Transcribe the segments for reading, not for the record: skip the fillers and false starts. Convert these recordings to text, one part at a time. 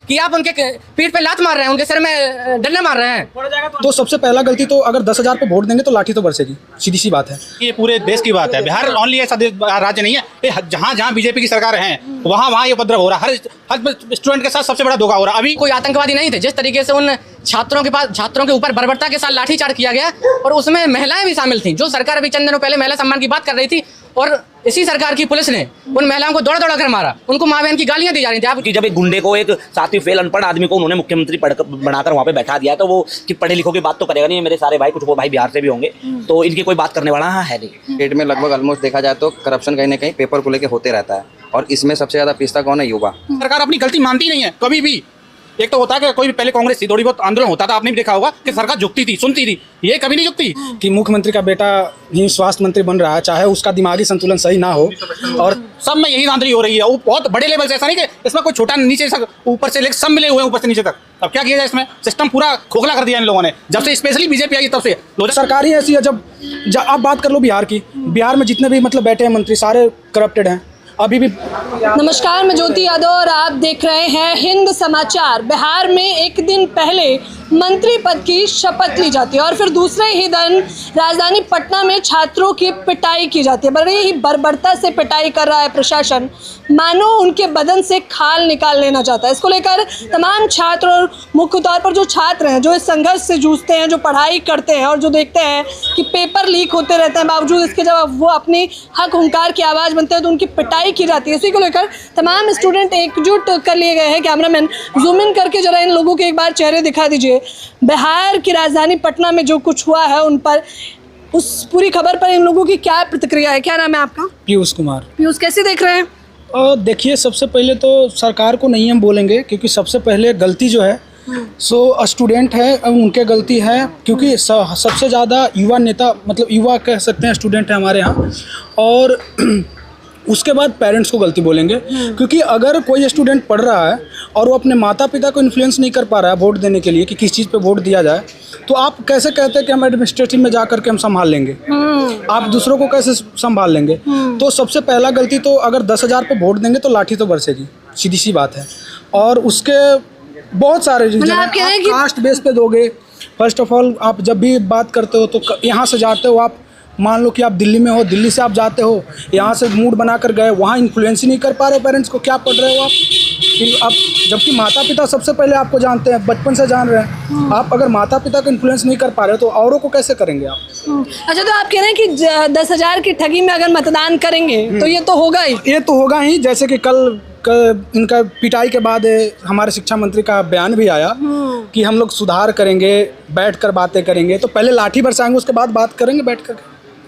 कि आप उनके पीठ पे लात मार रहे हैं, उनके सिर में डंडे मार रहे हैं। तो सबसे पहला गलती तो अगर 10,000 पे वोट देंगे तो लाठी तो बरसेगी, सीधी सी बात है। ये पूरे देश की बात है, बिहार ओनली ऐसा राज्य नहीं है, ये जहाँ जहाँ बीजेपी की सरकार है वहाँ ये उपद्रव हो रहा है, हर स्टूडेंट के साथ सबसे बड़ा धोखा हो रहा है। अभी कोई आतंकवादी नहीं थे, जिस तरीके से उन छात्रों के ऊपर बर्बरता के साथ लाठीचार्ज किया गया और उसमें महिलाएं भी शामिल थी। जो सरकार अभी चंद दिनों पहले महिला सम्मान की बात कर रही थी और इसी सरकार की पुलिस ने उन महिलाओं को दौड़ दौड़ा कर मारा, उनको माँ बहन की गालियां दी जा रही थी। आप कि जब एक गुंडे को, एक सातवीं फेल अनपढ़ आदमी को उन्होंने मुख्यमंत्री बनाकर वहाँ पे बैठा दिया, तो वो कि पढ़े लिखों की बात तो करेगा नहीं। मेरे सारे भाई, कुछ वो भाई बिहार से भी होंगे, तो इनकी कोई बात करने वाला है नहीं। स्टेट में लगभग ऑलमोस्ट देखा जाए तो करप्शन कहीं ना कहीं पेपर को लेकर होते रहता है, और इसमें सबसे ज्यादा पिसता कौन है? युवा। सरकार अपनी गलती मानती नहीं है कभी भी। एक तो होता है कि कोई भी पहले कांग्रेस थी, थोड़ी बहुत आंदोलन होता था, आपने भी देखा होगा कि सरकार झुकती थी, सुनती थी, ये कभी नहीं झुकती। कि मुख्यमंत्री का बेटा ही स्वास्थ्य मंत्री बन रहा है, चाहे उसका दिमागी संतुलन सही ना हो, और सब में यही धांधली हो रही है। वो बहुत बड़े लेवल से, ऐसा नहीं कि इसमें कोई छोटा नीचे से ऊपर से लेकर सब मिले हुए हैं ऊपर से नीचे तक। अब क्या किया जाए, इसमें सिस्टम पूरा खोखला कर दिया इन लोगों ने, जब से स्पेशली बीजेपी आई तब से। सरकार ही ऐसी है। जब आप बात कर लो बिहार की, बिहार में जितने भी मतलब बैठे हैं मंत्री सारे करप्टेड हैं अभी भी। नमस्कार, मैं ज्योति यादव और आप देख रहे हैं हिंद समाचार। बिहार में एक दिन पहले मंत्री पद की शपथ ली जाती है और फिर दूसरे ही दिन राजधानी पटना में छात्रों की पिटाई की जाती है। बड़ी ही बर्बरता से पिटाई कर रहा है प्रशासन, मानो उनके बदन से खाल निकाल लेना चाहता है। इसको लेकर तमाम छात्र और मुख्य तौर पर जो छात्र हैं, जो इस संघर्ष से जूझते हैं, जो पढ़ाई करते हैं और जो देखते हैं कि पेपर लीक होते रहते हैं, बावजूद इसके जब वो अपनी हक हुंकार की आवाज़ बनते हैं तो उनकी पिटाई की जाती है। इसी को लेकर तमाम स्टूडेंट एकजुट कर लिए गए हैं। कैमरामैन जूम इन करके जरा इन लोगों के एक बार चेहरे दिखा दीजिए। बिहार की राजधानी पटना में जो कुछ हुआ है उन पर, उस पूरी खबर पर इन लोगों की क्या प्रतिक्रिया है? क्या नाम है आपका? पीयूष कुमार। पीयूष, कैसे देख रहे हैं? देखिए, सबसे पहले तो सरकार को नहीं हम बोलेंगे, क्योंकि सबसे पहले गलती जो है सो स्टूडेंट है, उनके गलती है, क्योंकि सबसे ज़्यादा युवा नेता, मतलब युवा कह सकते हैं, स्टूडेंट है हमारे यहाँ। और उसके बाद पेरेंट्स को गलती बोलेंगे, क्योंकि अगर कोई स्टूडेंट पढ़ रहा है और वो अपने माता पिता को इन्फ्लुएंस नहीं कर पा रहा है वोट देने के लिए कि किस चीज़ पे वोट दिया जाए, तो आप कैसे कहते हैं कि हम एडमिनिस्ट्रेटिव में जा करके हम संभाल लेंगे? आप दूसरों को कैसे संभाल लेंगे? तो सबसे पहला गलती तो अगर 10,000 पे वोट देंगे तो लाठी तो बरसेगी, सीधी सी बात है। और उसके बहुत सारे रीजन हैं। आप कास्ट बेस पे दोगे। फर्स्ट ऑफ ऑल, आप जब भी बात करते हो तो यहाँ से जाते हो, आप मान लो कि आप दिल्ली में हो, दिल्ली से आप जाते हो, यहाँ से मूड बना कर गए, वहाँ इन्फ्लुएंस ही नहीं कर पा रहे हो पेरेंट्स को, क्या पढ़ रहे हो आप? जबकि माता पिता सबसे पहले आपको जानते हैं, बचपन से जान रहे हैं। आप अगर माता पिता को इन्फ्लुएंस नहीं कर पा रहे हो तो औरों को कैसे करेंगे आप? अच्छा, तो आप कह रहे हैं कि 10,000 की ठगी में अगर मतदान करेंगे तो ये तो होगा ही? ये तो होगा ही। जैसे कि कल इनका पिटाई के बाद हमारे शिक्षा मंत्री का बयान भी आया कि हम लोग सुधार करेंगे, बैठ कर बातें करेंगे। तो पहले लाठी बरसाएंगे, उसके बाद बात करेंगे बैठ कर।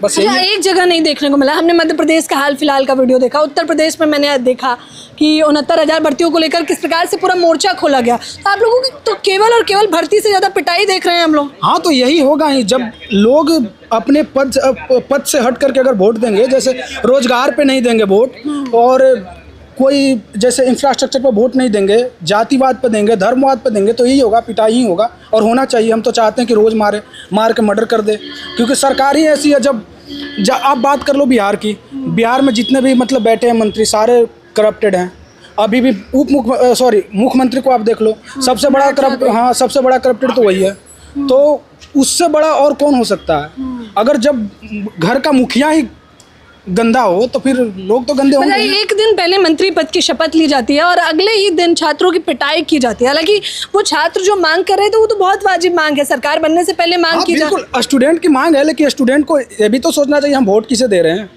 बस अच्छा, एक जगह नहीं देखने को मिला। हमने मध्य प्रदेश का हाल फिलहाल का वीडियो देखा, उत्तर प्रदेश में मैंने देखा कि 69,000 भर्तियों को लेकर किस प्रकार से पूरा मोर्चा खोला गया। तो आप लोगों की तो केवल और केवल भर्ती से ज़्यादा पिटाई देख रहे हैं हम लोग। हाँ, तो यही होगा ही। जब लोग अपने पद से हट करके अगर वोट देंगे, जैसे रोजगार पे नहीं देंगे वोट, और कोई जैसे इंफ्रास्ट्रक्चर पर वोट नहीं देंगे, जातिवाद पे देंगे, धर्मवाद पे देंगे, तो यही होगा, पिटाई ही होगा। और होना चाहिए। हम तो चाहते हैं कि रोज़ मार के मर्डर कर दे, क्योंकि सरकार ही ऐसी है। जब आप बात कर लो बिहार की, बिहार में जितने भी मतलब बैठे हैं मंत्री सारे करप्टेड हैं। अभी भी मुख्यमंत्री को आप देख लो, सबसे बड़ा करप्टेड तो वही है। तो उससे बड़ा और कौन हो सकता है? अगर जब घर का मुखिया ही गंदा हो तो फिर लोग तो गंदे होंगे। एक दिन पहले मंत्री पद की शपथ ली जाती है और अगले ही दिन छात्रों की पिटाई की जाती है। हालांकि वो छात्र जो मांग कर रहे थे वो तो बहुत वाजिब मांग है, सरकार बनने से पहले मांग की जाती है। स्टूडेंट की मांग है, लेकिन स्टूडेंट को ये भी तो सोचना चाहिए हम वोट किसे दे रहे हैं।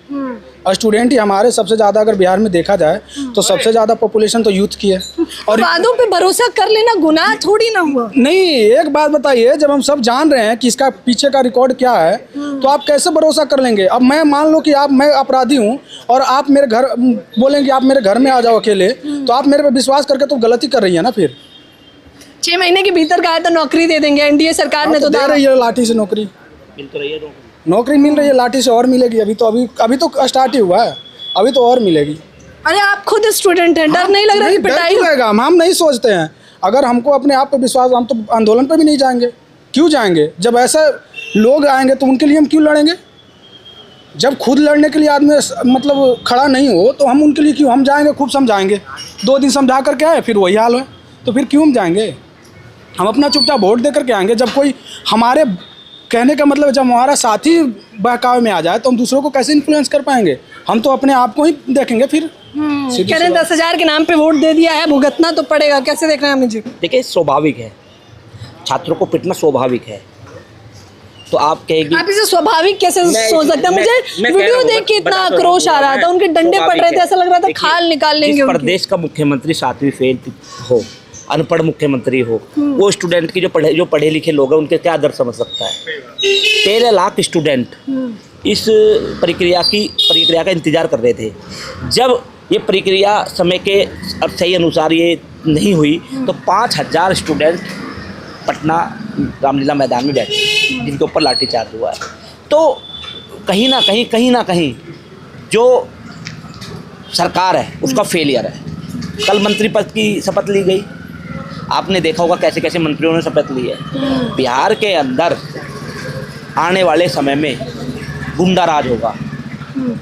स्टूडेंट ही हमारे सबसे ज़्यादा, अगर बिहार में देखा जाए तो सबसे ज़्यादा पॉपुलेशन तो यूथ की है। और वादों पे भरोसा कर लेना गुनाह थोड़ी ना हुआ? नहीं, एक बात बताइए, जब हम सब जान रहे हैं कि इसका पीछे का रिकॉर्ड क्या है, तो आप कैसे भरोसा कर लेंगे? अब मैं मान लो कि मैं अपराधी हूँ और आप मेरे घर बोलेंगे आप मेरे घर में आ जाओ अकेले, तो आप मेरे पे विश्वास करके तो गलती कर रही है ना। फिर 6 महीने के भीतर कहा था नौकरी दे देंगे, एनडीए सरकार ने तो दे रही है। लाठी से नौकरी मिल तो रही है, नौकरी मिल रही है, लाठी से और मिलेगी। अभी तो स्टार्ट ही हुआ है, अभी तो और मिलेगी। अरे आप खुद स्टूडेंट हैं, डर नहीं लग रहा? पिटाई लगेगा, हम नहीं सोचते हैं। अगर हमको अपने आप पे विश्वास, हम तो आंदोलन पे भी नहीं जाएंगे। क्यों जाएंगे? जब ऐसे लोग आएंगे तो उनके लिए हम क्यों लड़ेंगे? जब खुद लड़ने के लिए आदमी मतलब खड़ा नहीं हो तो हम उनके लिए क्यों? हम जाएंगे, खूब समझाएंगे। 2 दिन समझा करके आए, फिर वही हाल है। तो फिर क्यों हम जाएंगे? हम अपना चुपचाप वोट दे करके आएंगे। जब कोई हमारे कहने का मतलब जब हमारा साथी बहकावे में आ जाए तो हम दूसरों को कैसे इन्फ्लुएंस कर पाएंगे? हम तो अपने आप को ही देखेंगे फिर। कह रहे हैं 10,000 के नाम पे वोट दे दिया है, भुगतना तो पड़ेगा। कैसे देख रहे हैं मुझे? देखिए स्वाभाविक है, छात्रों को पिटना स्वाभाविक है। तो आप कहेगी आप इसे स्वाभाविक कैसे सोच सकते हैं? मुझे मैं वीडियो देख के इतना आक्रोश आ रहा था, उनके डंडे पड़ रहे थे, ऐसा लग रहा था खाल निकाल लेंगे। जिस प्रदेश का मुख्यमंत्री 7वीं फेल हो, अनपढ़ मुख्यमंत्री हो, वो स्टूडेंट की जो पढ़े लिखे लोग हैं उनके क्या दर्द समझ सकता है? 13 लाख स्टूडेंट इस प्रक्रिया का इंतजार कर रहे थे। जब ये प्रक्रिया समय के सही अनुसार ये नहीं हुई तो 5,000 स्टूडेंट पटना रामलीला मैदान में बैठे जिनके ऊपर लाठीचार्ज हुआ है। तो कहीं ना कहीं जो सरकार है उसका फेलियर है। कल मंत्री पद की शपथ ली गई, आपने देखा होगा कैसे कैसे मंत्रियों ने शपथ ली है। बिहार के अंदर आने वाले समय में गुंडा राज होगा।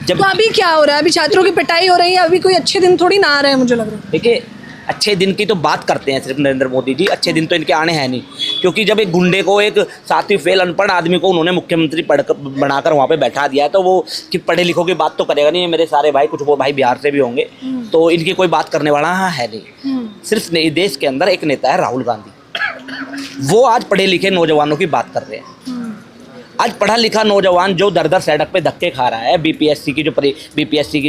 तो अभी क्या हो रहा है? अभी छात्रों की पिटाई हो रही है, अभी कोई अच्छे दिन थोड़ी ना आ रहे हैं मुझे लग रहा है। देखिए अच्छे दिन की तो बात करते हैं सिर्फ नरेंद्र मोदी जी, अच्छे दिन तो इनके आने हैं नहीं। क्योंकि जब एक गुंडे को, एक 7वीं फेल अनपढ़ आदमी को उन्होंने मुख्यमंत्री बनाकर वहाँ पे बैठा दिया है तो वो कि पढ़े लिखों की बात तो करेगा नहीं। मेरे सारे भाई, कुछ वो भाई बिहार से भी होंगे, तो इनकी कोई बात करने वाला है नहीं। सिर्फ देश के अंदर एक नेता है राहुल गांधी, वो आज पढ़े लिखे नौजवानों की बात कर रहे हैं। आज पढ़ा लिखा नौजवान जो दर सड़क पे धक्के खा रहा है, बीपीएससी की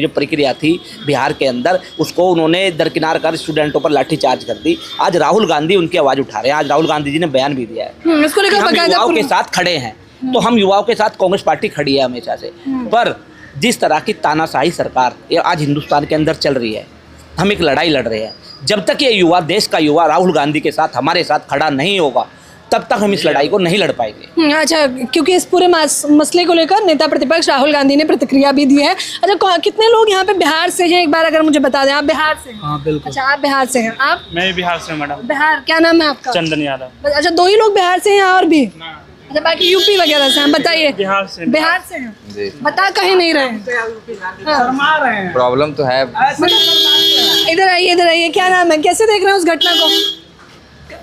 जो प्रक्रिया थी बिहार के अंदर, उसको उन्होंने दरकिनार कर स्टूडेंटों पर लाठीचार्ज कर दी। आज राहुल गांधी उनकी आवाज़ उठा रहे हैं। आज राहुल गांधी जी ने बयान भी दिया है इसको लेकर हम युवाओं के साथ खड़े हैं। तो हम युवाओं के साथ कांग्रेस पार्टी खड़ी है हमेशा से। पर जिस तरह की तानाशाही सरकार ये आज हिंदुस्तान के अंदर चल रही है, हम एक लड़ाई लड़ रहे हैं। जब तक ये युवा, देश का युवा राहुल गांधी के साथ, हमारे साथ खड़ा नहीं होगा, तब तक हम इस लड़ाई को नहीं लड़ पाएंगे। अच्छा, क्योंकि इस पूरे मसले को लेकर नेता प्रतिपक्ष राहुल गांधी ने प्रतिक्रिया भी दी है। अच्छा, कितने लोग यहाँ पे बिहार से हैं? एक बार अगर मुझे बता दें। आप बिहार से? हाँ बिल्कुल। अच्छा, आप बिहार से हैं? आप? मैं भी बिहार से हूं मैडम। बिहार, क्या नाम है आपका? चंदन यादव। अच्छा, 2 ही लोग बिहार से हैं और भी? अच्छा, बाकी यूपी वगैरह से हैं? बताइए। बिहार से। बिहार से हैं? जी। बता कहीं नहीं रहे? प्रॉब्लम तो है। इधर आइए। क्या नाम है? कैसे देख रहे हैं उस घटना को?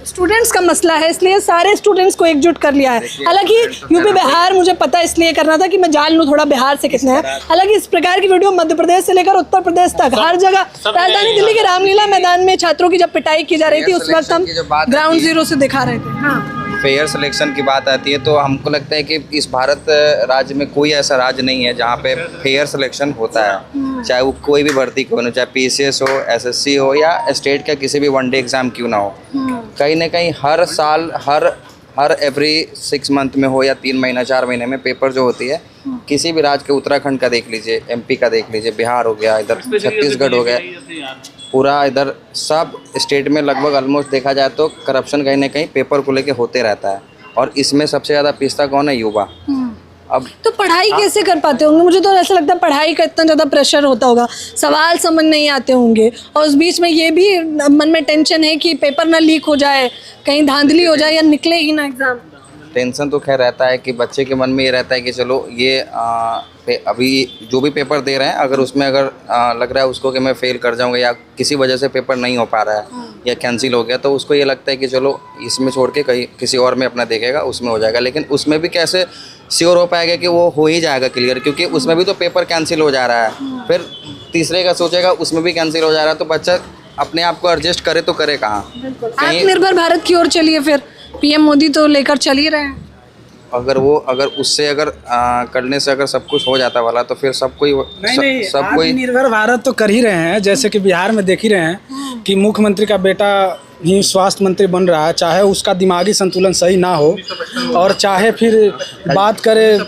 स्टूडेंट्स का मसला है, इसलिए सारे स्टूडेंट्स को एकजुट कर लिया है। हालांकि यूपी बिहार मुझे पता इसलिए करना था कि मैं जान लूँ थोड़ा बिहार से कितने हैं। हालांकि इस प्रकार की वीडियो मध्य प्रदेश से लेकर उत्तर प्रदेश तक हर जगह, राजधानी दिल्ली के रामलीला मैदान में छात्रों की जब पिटाई की जा रही थी उस वक्त हम ग्राउंड जीरो से दिखा रहे थे। हाँ, फेयर सिलेक्शन की बात आती है तो हमको लगता है कि इस भारत राज्य में कोई ऐसा राज्य नहीं है जहाँ पे फेयर सिलेक्शन होता है। चाहे वो कोई भी भर्ती क्यों ना, चाहे PCS हो, SSC हो या स्टेट का किसी भी वनडे एग्ज़ाम क्यों ना हो, कहीं ना कहीं हर साल हर एवरी 6 मंथ में हो या 3 महीना 4 महीने में पेपर जो होती है, किसी भी राज्य के, उत्तराखंड का देख लीजिए, MP का देख लीजिए, बिहार हो गया, इधर छत्तीसगढ़ हो गया, पूरा इधर सब स्टेट में लगभग ऑलमोस्ट देखा जाए तो करप्शन कहीं ना कहीं पेपर को लेके होते रहता है। और इसमें सबसे ज़्यादा पिसता कौन है? युवा। अब तो पढ़ाई कैसे कर पाते होंगे? मुझे तो ऐसा लगता है पढ़ाई का इतना ज़्यादा प्रेशर होता होगा, सवाल समझ नहीं आते होंगे, और उस बीच में ये भी मन में टेंशन है कि पेपर ना लीक हो जाए, कहीं धांधली हो जाए या निकले ही ना एग्जाम। टेंशन तो खैर रहता है कि बच्चे के मन में ये रहता है कि चलो ये अभी जो भी पेपर दे रहे हैं, अगर उसमें अगर लग रहा है उसको कि मैं फेल कर जाऊंगा या किसी वजह से पेपर नहीं हो पा रहा है या कैंसिल हो गया, तो उसको ये लगता है कि चलो इसमें छोड़ के कहीं किसी और में अपना देखेगा, उसमें हो जाएगा। लेकिन उसमें भी कैसे श्योर हो पाएगा कि वो हो ही जाएगा क्लियर, क्योंकि उसमें भी तो पेपर कैंसिल हो जा रहा है। फिर तीसरे का सोचेगा उसमें भी कैंसिल हो जा रहा है, तो बच्चा अपने आप को एडजस्ट करे तो करे कहाँ? आत्मनिर्भर भारत की ओर चलिए, फिर PM मोदी तो लेकर चल ही रहे हैं। अगर उससे अगर करने से अगर सब कुछ हो जाता वाला तो फिर सब कोई आत्मनिर्भर भारत तो कर ही रहे हैं। जैसे कि बिहार में देख ही रहे हैं कि मुख्यमंत्री का बेटा ही स्वास्थ्य मंत्री बन रहा है, चाहे उसका दिमागी संतुलन सही ना हो, और चाहे फिर बात करें,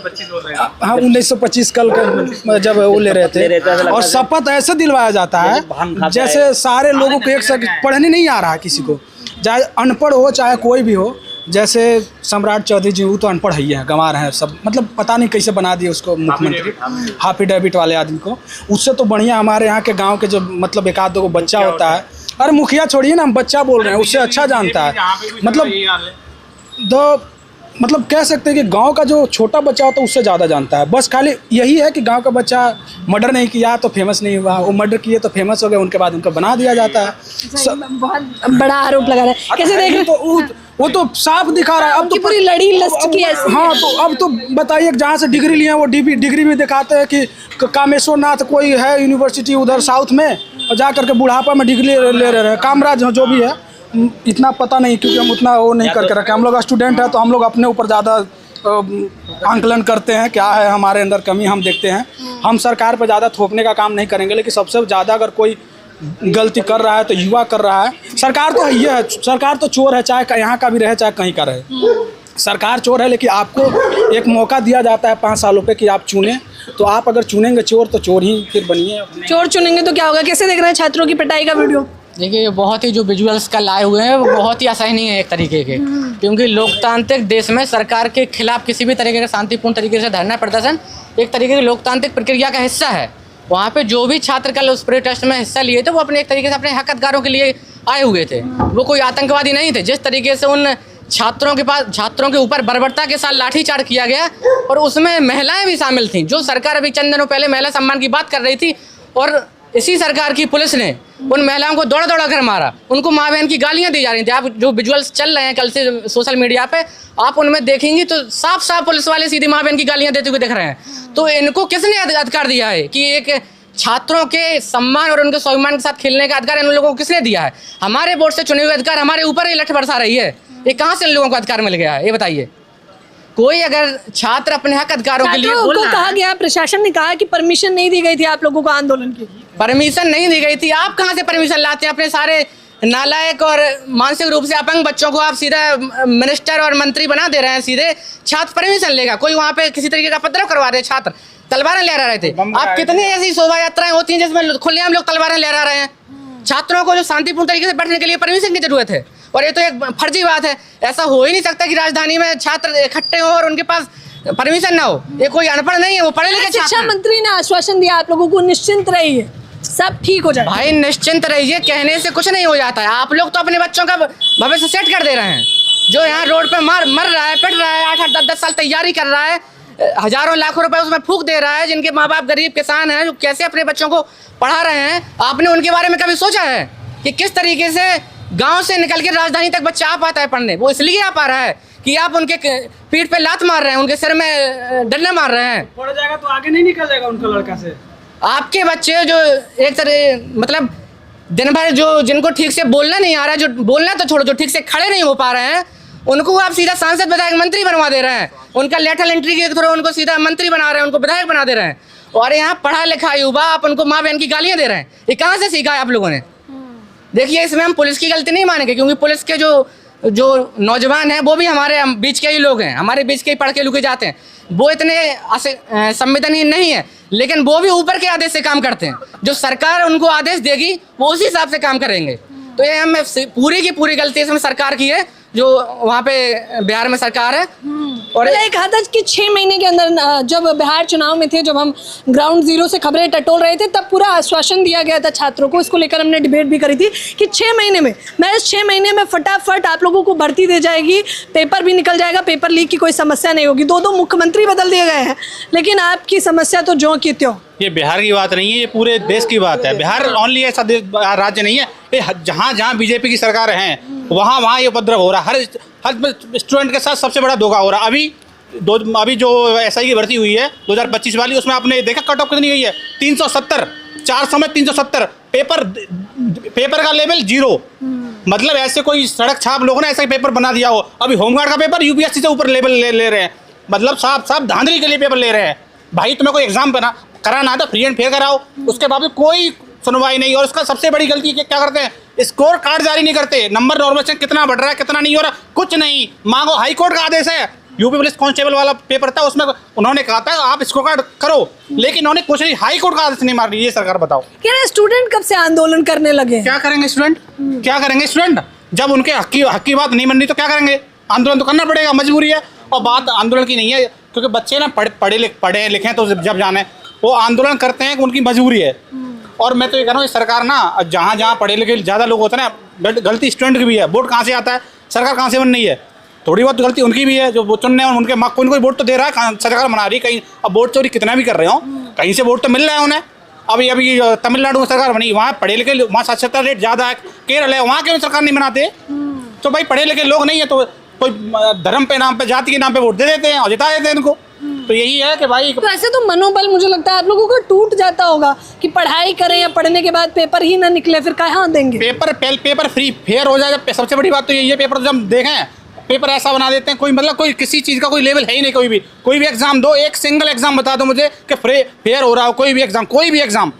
हाँ 1925 कल का जब वो ले रहे थे, और शपथ ऐसे दिलवाया जाता है जैसे सारे लोगों को एक साथ पढ़ने नहीं आ रहा है किसी को, चाहे अनपढ़ हो चाहे कोई भी हो। जैसे सम्राट चौधरी जी, वो तो अनपढ़ ही है, गंवार हैं सब, मतलब पता नहीं कैसे बना दिए उसको मुख्यमंत्री, हाफी डेबिट वाले आदमी को। उससे तो बढ़िया हमारे यहाँ के गांव के जो मतलब 1-2 बच्चा होता है, अरे मुखिया छोड़िए ना, हम बच्चा बोल रहे हैं, उससे अच्छा जानता है। मतलब मतलब कह सकते हैं कि गांव का जो छोटा बच्चा होता है उससे ज़्यादा जानता है। बस खाली यही है कि गांव का बच्चा मर्डर नहीं किया तो फेमस नहीं हुआ, वो मर्डर किए तो फेमस हो गए, उनके बाद उनको बना दिया जाता है। बहुत बड़ा आरोप लगा रहा है, कैसे देख रहे तो वो तो साफ दिखा रहा है। अब तो पूरी लड़ी लिस्ट की ऐसी हाँ, तो अब तो बताइए जहाँ से डिग्री लिए वो डिग्री भी दिखाते हैं कि कामेश्वर नाथ कोई है यूनिवर्सिटी उधर साउथ में, और जा करके बुढ़ापा में डिग्री ले रहे हैं। कामराज जो भी है इतना पता नहीं, क्योंकि हम उतना वो नहीं करके रखे। हम लोग स्टूडेंट हैं तो हम लोग अपने ऊपर ज़्यादा आंकलन करते हैं, क्या है हमारे अंदर कमी हम देखते हैं। हम सरकार पर ज़्यादा थोपने का काम नहीं करेंगे, लेकिन सबसे ज़्यादा अगर कोई गलती कर रहा है तो युवा कर रहा है। सरकार तो ये है, सरकार तो चोर है, चाहे यहाँ का भी रहे चाहे कहीं का रहे। सरकार चोर है, लेकिन आपको एक मौका दिया जाता है 5 सालों पे कि आप चुनें, तो आप अगर चुनेंगे चोर तो चोर ही फिर बनिए। चोर चुनेंगे तो क्या होगा? कैसे देख रहे हैं छात्रों की पिटाई का वीडियो? देखिए, बहुत ही जो विजुअल्स कल आए हुए हैं वो बहुत ही असहनीय है एक तरीके के, क्योंकि लोकतांत्रिक देश में सरकार के खिलाफ किसी भी तरीके का शांतिपूर्ण तरीके से धरना प्रदर्शन एक तरीके की लोकतांत्रिक प्रक्रिया का हिस्सा है। वहाँ पे जो भी छात्र कल उस प्रोटेस्ट में हिस्सा लिए थे वो अपने एक तरीके से अपने हक अधिकारों के लिए आए हुए थे, वो कोई आतंकवादी नहीं थे। जिस तरीके से उन छात्रों के ऊपर बर्बरता के साथ लाठीचार्ज किया गया और उसमें महिलाएं भी शामिल थीं, जो सरकार अभी चंद दिनों पहले महिला सम्मान की बात कर रही थी, और इसी सरकार की पुलिस ने उन महिलाओं को दौड़ा दौड़ा कर मारा, उनको माँ बहन की गालियां दी जा रही थी। आप जो विजुअल्स चल रहे हैं कल से सोशल मीडिया पे, आप उनमें देखेंगी तो साफ साफ पुलिस वाले सीधी माँ बहन की गालियां देते हुए दिख रहे हैं। तो इनको किसने अधिकार दिया है कि एक छात्रों के सम्मान और उनके स्वाभिमान के साथ खेलने का अधिकार इन लोगों को किसने दिया है? हमारे बोर्ड से चुने हुए अधिकार हमारे ऊपर ही लठ बरसा रही है। ये कहाँ से इन लोगों को अधिकार मिल गया है, ये बताइए? कोई अगर छात्र अपने हक अधिकारों के लिए बोल रहा है, कहा गया, प्रशासन ने कहा कि परमिशन नहीं दी गई थी आप लोगों को आंदोलन की। परमिशन नहीं दी गई थी। आप कहाँ से परमिशन लाते हैं? अपने सारे नालायक और मानसिक रूप से अपंग बच्चों को आप सीधा मिनिस्टर और मंत्री बना दे रहे हैं। सीधे छात्र परमिशन लेगा? कोई वहाँ पे किसी तरीके का उपद्रव करवा रहे छात्र, तलवारें लहरा रहे थे। आप कितनी ऐसी शोभा यात्राएं होती हैं जिसमें खुलेआम लोग तलवारें लहरा रहे हैं? छात्रों को जो शांतिपूर्ण तरीके से बैठने के लिए परमिशन की जरूरत है, और ये तो एक फर्जी बात है। ऐसा हो ही नहीं सकता कि राजधानी में छात्र इकट्ठे हो और उनके पास परमिशन ना हो। ये कोई अनपढ़ नहीं है, वो पढ़े लिखे छात्र। शिक्षा मंत्री ने आश्वासन दिया आप लोगों को, निश्चिंत रहिए सब ठीक हो जाएगा। भाई निश्चिंत रहिए, कहने से कुछ नहीं हो जाता है। आप लोग तो अपने बच्चों का भविष्य सेट कर दे रहे हैं। जो यहाँ रोड पे मर रहा है, पिट रहा है, 8-8, 10-10 साल तैयारी कर रहा है, हजारों लाखों रुपए उसमें फूंक दे रहा है, जिनके माँ बाप गरीब किसान हैं, जो कैसे अपने बच्चों को पढ़ा रहे हैं। आपने उनके बारे में कभी सोचा है कि किस तरीके से गांव से निकल के राजधानी तक बच्चा आ पाता है पढ़ने? वो इसलिए आ पा रहा है कि आप उनके पीठ पे लात मार रहे हैं, उनके सिर में डंडा मार रहे हैं। पढ़ जाएगा तो आगे नहीं निकल जाएगा उनका लड़का से। आपके बच्चे जो एक तरह मतलब दिन भर जो जिनको ठीक से बोलना नहीं आ रहा है, जो बोलना तो छोड़ो, जो ठीक से खड़े नहीं हो पा रहे हैं, उनको आप सीधा सांसद विधायक मंत्री बनवा दे रहे हैं। उनका लेटरल एंट्री के थ्रू उनको सीधा मंत्री बना रहे हैं, उनको विधायक बना दे रहे हैं। और यहाँ पढ़ा लिखा युवा आप उनको माँ बहन की गालियाँ दे रहे हैं। ये कहाँ से सीखा है आप लोगों ने? देखिए, इसमें हम पुलिस की गलती नहीं मानेंगे, क्योंकि पुलिस के जो नौजवान हैं वो भी हमारे बीच के ही लोग हैं, हमारे बीच के ही पढ़ के लुके जाते हैं। वो इतने संवेदनहीन नहीं है, लेकिन वो भी ऊपर के आदेश से काम करते हैं। जो सरकार उनको आदेश देगी वो उसी हिसाब से काम करेंगे। तो ये हमें पूरी की पूरी गलती इसमें सरकार की है, जो वहाँ पे बिहार में सरकार है। और एक कहा था कि 6 महीने के अंदर, जब बिहार चुनाव में थे, जब हम ग्राउंड जीरो से खबरें टटोल रहे थे, तब पूरा आश्वासन दिया गया था छात्रों को। इसको लेकर हमने डिबेट भी करी थी कि 6 महीने में, मैं इस 6 महीने में फटाफट आप लोगों को भर्ती दे जाएगी, पेपर भी निकल जाएगा, पेपर लीक की कोई समस्या नहीं होगी। 2 मुख्यमंत्री बदल दिए गए हैं, लेकिन आपकी समस्या तो ज्यों की त्यों। ये बिहार की बात नहीं है, ये पूरे देश की बात है। बिहार ओनली ऐसा राज्य नहीं है, ये जहाँ जहाँ बीजेपी की सरकार है वहाँ ये उपद्रव हो रहा है। हर स्टूडेंट के साथ सबसे बड़ा धोखा हो रहा है। अभी जो SI की भर्ती हुई है 2025 वाली, उसमें आपने देखा कट ऑफ कितनी गई है? 370, 400 में 370। पेपर का लेवल 0। मतलब ऐसे कोई सड़क छाप लोगों ने ऐसा ही पेपर बना दिया हो। अभी होमगार्ड का पेपर UPSC से ऊपर लेवल ले रहे हैं। मतलब साफ धांधली के लिए पेपर ले रहे हैं। भाई तुम्हें कोई एग्जाम कराना था, फ्री एंड फेयर कराओ, उसके बाद कोई सुनवाई नहीं। और उसका सबसे बड़ी गलती क्या करते हैं? स्कोर कार्ड जारी नहीं करते, नंबर नॉर्मेशन कितना बढ़ रहा है कितना नहीं हो रहा, कुछ नहीं। मांगो, हाई कोर्ट का आदेश है। यूपी पुलिस कांस्टेबल वाला पेपर था, उसमें उन्होंने कहा था आप स्कोर कार्ड करो, लेकिन उन्होंने कुछ नहीं, हाई कोर्ट का आदेश नहीं मार रही। ये सरकार बताओ, क्या स्टूडेंट कब से आंदोलन करने लगे? क्या करेंगे स्टूडेंट? क्या करेंगे स्टूडेंट? जब उनके हक की बात नहीं बननी तो क्या करेंगे? आंदोलन तो करना पड़ेगा, मजबूरी है। और बात आंदोलन की नहीं है, क्योंकि बच्चे ना पढ़े लिखे तो जब जाने वो आंदोलन करते हैं कि उनकी मजबूरी है। और मैं तो ये कह रहा हूँ, सरकार ना जहाँ पढ़े लिखे ज़्यादा लोग होते हैं ना, गलती स्टूडेंट की भी है। वोट कहाँ से आता है? सरकार कहाँ से बन रही है? थोड़ी बहुत गलती उनकी भी है, जो वो चुनने हैं उनके कोई कोई वोट तो दे रहा है, सरकार बना रही है कहीं। अब वोट चोरी कितना भी कर रहे हो, कहीं से वोट तो मिल रहा है उन्हें। अभी तमिलनाडु में सरकार बनी, वहाँ पढ़े लिखे, वहाँ साक्षरता रेट ज़्यादा है। केरल है, वहाँ क्यों सरकार नहीं बनाते? तो भाई पढ़े लिखे लोग नहीं है तो कोई धर्म पे नाम पे, जाति के नाम पे वोट दे देते हैं और जिता देते हैं इनको। तो यही है कि भाई, तो ऐसे तो मनोबल मुझे लगता है आप लोगों का टूट जाता होगा कि पढ़ाई करें या पढ़ने के बाद पेपर ही ना निकले, फिर कहाँ देंगे? पेपर फ्री फेयर हो जाएगा। सबसे बड़ी बात तो यही है, पेपर जब देखें पेपर ऐसा बना देते हैं, कोई मतलब कोई किसी चीज़ का कोई लेवल है ही नहीं। कोई भी एग्जाम दो, एक सिंगल एग्जाम बता दो मुझे कि फेयर हो रहा हो कोई भी एग्जाम।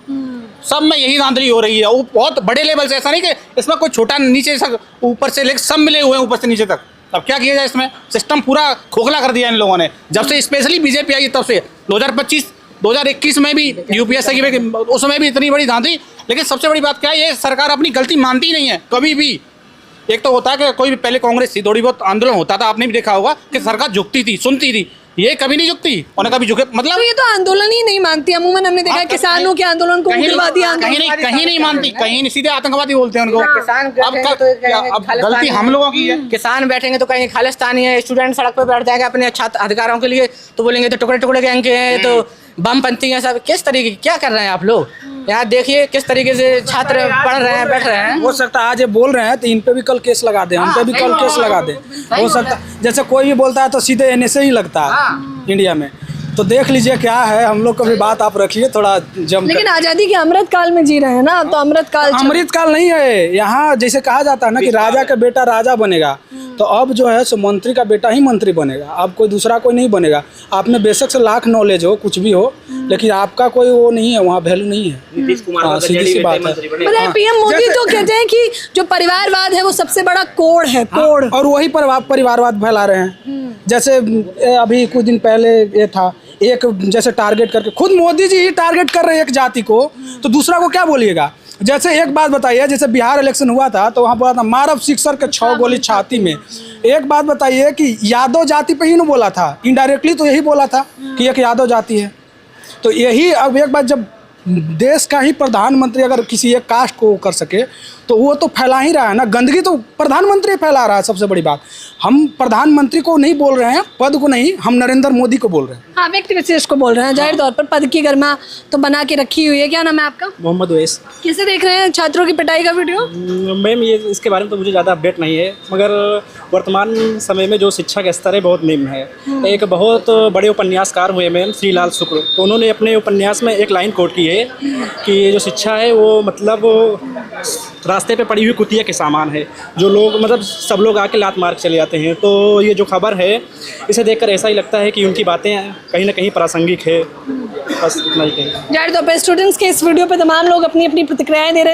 सब में यही धांधली हो रही है, वो बहुत बड़े लेवल से। ऐसा नहीं कि इसमें कोई छोटा नीचे से ऊपर से लेकर सब मिले हुए हैं ऊपर से नीचे तक। अब क्या किया जाए, इसमें सिस्टम पूरा खोखला कर दिया इन लोगों ने। जब से स्पेशली बीजेपी आई तब से 2021 में भी यूपीएससी की उसमें भी इतनी बड़ी धांधली। लेकिन सबसे बड़ी बात क्या है, ये सरकार अपनी गलती मानती नहीं है कभी भी। एक तो होता है कि कोई भी पहले कांग्रेस थी, थोड़ी बहुत आंदोलन होता था, आपने भी देखा होगा कि सरकार झुकती थी, सुनती थी। ये कभी नहीं झुकती, उन्हें कभी झुके मतलब तो ये तो आंदोलन ही नहीं मानती। अमूमन हमने देखा किसानों के आंदोलन को उग्रवादी आंदोलन, कहीं नहीं मानती, कहीं सीधे आतंकवादी बोलते हैं उनको। अब गलती हम लोगों की है। किसान बैठेंगे तो कहेंगे खालिस्तानी है, स्टूडेंट सड़क पर बैठ जाएगा अपने छात्र अधिकारों के लिए तो बोलेंगे तो टुकड़े टुकड़े गैंग के हैं, तो बमपंथी हैं सब। किस तरीके क्या कर रहे हैं आप लोग? यहाँ देखिए किस तरीके से छात्र पढ़ रहे हैं, बैठ रहे हैं। हो सकता है आज ये बोल रहे हैं तो इन पे भी कल केस लगा दें, हम पे भी कल केस लगा दें। हो सकता है जैसे कोई भी बोलता है तो सीधे एनएसए ही लगता है इंडिया में। तो देख लीजिए क्या है, हम लोग को भी बात आप रखिए थोड़ा जम। लेकिन आजादी के अमृत काल में जी रहे हैं ना, तो अमृत काल नहीं है यहाँ। जैसे कहा जाता है ना कि राजा का बेटा राजा बनेगा, तो अब जो है सो मंत्री का बेटा ही मंत्री बनेगा। अब कोई दूसरा कोई नहीं बनेगा। आप में बेशक से लाख नॉलेज हो, कुछ भी हो, लेकिन आपका कोई वो नहीं है, वहाँ वैल्यू नहीं है। नीतीश कुमार सीधी सी बात है। पीएम मोदी तो कहते हैं कि जो परिवारवाद है वो सबसे बड़ा कोड़ है, कोड़। और वही परिवारवाद फैला रहे हैं। जैसे अभी कुछ दिन पहले ये था, एक जैसे टारगेट करके खुद मोदी जी ही टारगेट कर रहे हैं एक जाति को, तो दूसरा को क्या बोलिएगा? जैसे एक बात बताइए, जैसे बिहार इलेक्शन हुआ था तो वहाँ बोला था मारब शिक्षक के 6 गोली छाती में। एक बात बताइए कि यादव जाति पे ही ना बोला था, इनडायरेक्टली तो यही बोला था कि एक यादव जाति है। तो यही अब एक बात, जब देश का ही प्रधानमंत्री अगर किसी एक कास्ट को कर सके तो वो तो फैला ही रहा है ना। गंदगी तो प्रधानमंत्री फैला रहा है। सबसे बड़ी बात, हम प्रधानमंत्री को नहीं बोल रहे हैं, पद को नहीं, हम नरेंद्र मोदी को बोल रहे हैं। हाँ, व्यक्ति विशेष को बोल रहे हैं। जाहिर तौर पर पद की गरिमा तो बना के रखी हुई है। क्या नाम है आपका? मोहम्मद उवैस। कैसे देख रहे हैं छात्रों की पिटाई का वीडियो? मैम ये इसके बारे में तो मुझे ज़्यादा अपडेट नहीं है, मगर वर्तमान समय में जो शिक्षा का स्तर है बहुत निम्न है। एक बहुत बड़े उपन्यासकार हुए मैम श्रीलाल शुक्ल, तो उन्होंने अपने उपन्यास में एक लाइन कोट की है कि ये जो शिक्षा है वो मतलब रास्ते पे पड़ी हुई कुतिया के सामान है, जो लोग मतलब सब लोग आके लात मार के चले जाते हैं। तो ये जो खबर है इसे देखकर ऐसा ही लगता है कि उनकी बातें कहीं ना कहीं प्रासंगिक है। बस इतना ही कहेंगे। जाहिर तौर पर स्टूडेंट्स के इस वीडियो पे तमाम लोग अपनी अपनी प्रतिक्रियाएं दे रहे हैं।